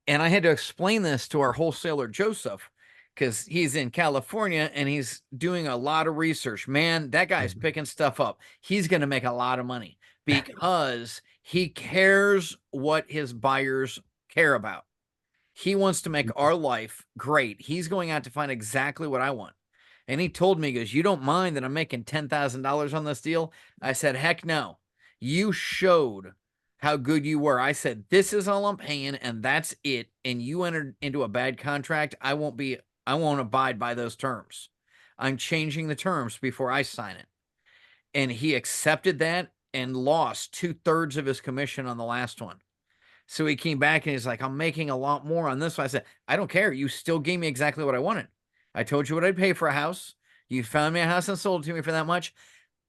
And I had to explain this to our wholesaler, Joseph, because he's in California and he's doing a lot of research. Man, that guy's Mhm. picking stuff up. He's going to make a lot of money because he cares what his buyers care about. He wants to make our life great. He's going out to find exactly what I want. And he told me, he goes, "You don't mind that I'm making $10,000 on this deal?" I said, "Heck no. You showed how good you were." I said, "This is all I'm paying, and that's it. And you entered into a bad contract. I won't abide by those terms. I'm changing the terms before I sign it." And he accepted that and lost 2/3 of his commission on the last one. So he came back and he's like, "I'm making a lot more on this one." I said, "I don't care. You still gave me exactly what I wanted. I told you what I'd pay for a house. You found me a house and sold it to me for that much.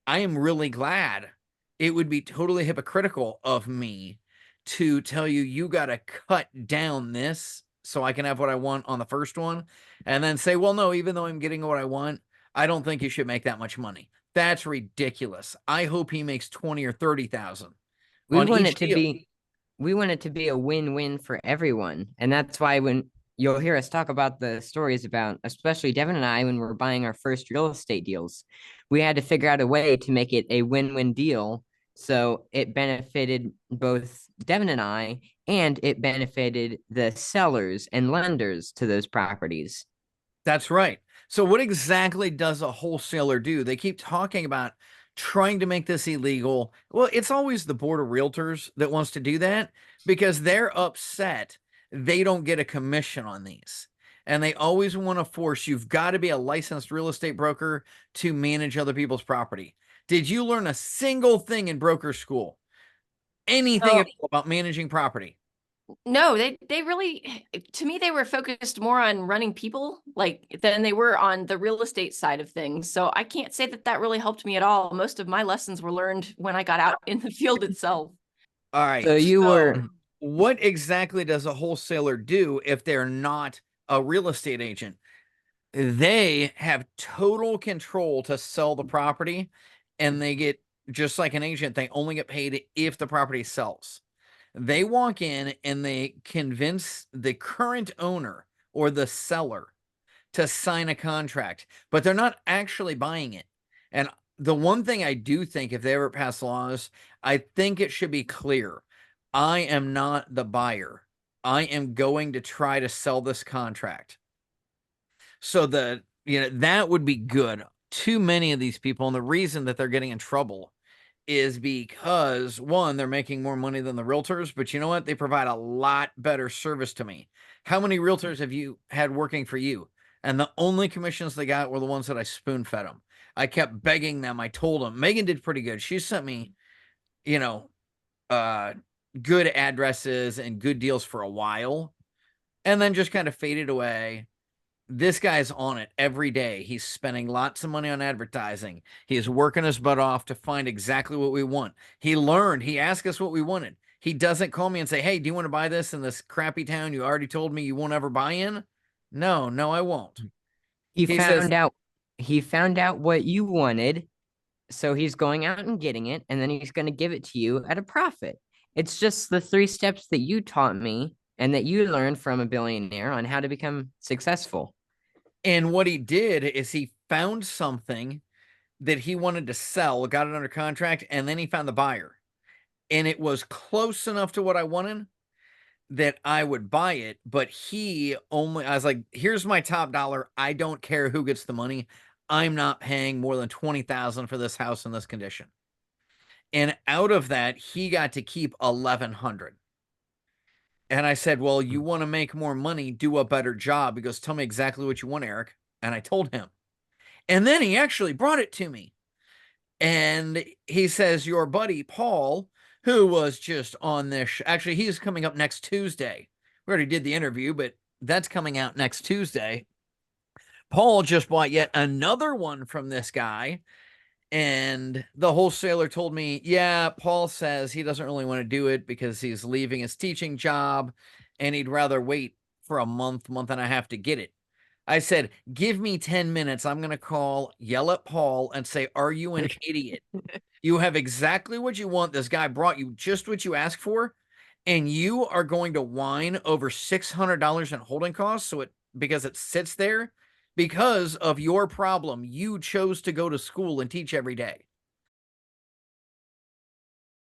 I am really glad. It would be totally hypocritical of me to tell you, you got to cut down this so I can have what I want on the first one, and then say, well, no, even though I'm getting what I want, I don't think you should make that much money. That's ridiculous. I hope he makes 20 or 30,000 We on want each it to deal." be we want it to be a win-win for everyone. And that's why when you'll hear us talk about the stories about, especially Devin and I, when we're buying our first real estate deals, we had to figure out a way to make it a win-win deal. So it benefited both Devin and I, and it benefited the sellers and lenders to those properties. That's right. So what exactly does a wholesaler do? They keep talking about trying to make this illegal. Well, it's always the board of realtors that wants to do that because they're upset they don't get a commission on these. And they always want to force, you've got to be a licensed real estate broker to manage other people's property. Did you learn a single thing in broker school? Anything Oh, at all about managing property? no, they really, to me, they were focused more on running people like than they were on the real estate side of things. So I can't say that that really helped me at all. Most of my lessons were learned when I got out in the field itself. All right. So you So, were what exactly does a wholesaler do if they're not a real estate agent? They have total control to sell the property, and they get, just like an agent, they only get paid if the property sells. They walk in and they convince the current owner or the seller to sign a contract, but they're not actually buying it. And the one thing I do think, if they ever pass laws, I think it should be clear. I am not the buyer. I am going to try to sell this contract. So that would be good. Too many of these people, and the reason that they're getting in trouble is because one, they're making more money than the realtors, but you know what? They provide a lot better service to me. How many realtors have you had working for you? And the only commissions they got were the ones that I spoon fed them. I kept begging them. I told them Megan did pretty good. She sent me, you know, uh, good addresses and good deals for a while, and then just kind of faded away. This guy's on it every day. He's spending lots of money on advertising. He's working his butt off to find exactly what we want. He learned. He asked us what we wanted. He doesn't call me and say, "Hey, do you want to buy this in this crappy town you already told me you won't ever buy in?" No, no, I won't. he He says, found out what you wanted. So he's going out and getting it, and then he's going to give it to you at a profit. It's just the three steps that you taught me and that you learned from a billionaire on how to become successful. and what he did is he found something that he wanted to sell, got it under contract, and then he found the buyer. And it was close enough to what I wanted that I would buy it, but I was like, "Here's my top dollar. I don't care who gets the money. I'm not paying more than 20,000 for this house in this condition." And out of that, he got to keep 1,100. And I said, "Well, you want to make more money, do a better job." He goes, "Tell me exactly what you want, Eric." And I told him. And then he actually brought it to me. And he says, "Your buddy Paul, who was just on this, actually, he's coming up next Tuesday. We already did the interview, but that's coming out next Tuesday. Paul just bought yet another one from this guy." And the wholesaler told me, "Yeah, Paul says he doesn't really want to do it because he's leaving his teaching job and he'd rather wait for a month and a half to get it." I said, "Give me 10 minutes. I'm going to call, yell at Paul, and say, 'Are you an idiot? You have exactly what you want. This guy brought you just what you asked for, and you are going to whine over $600 in holding costs because it sits there because of your problem. You chose to go to school and teach every day.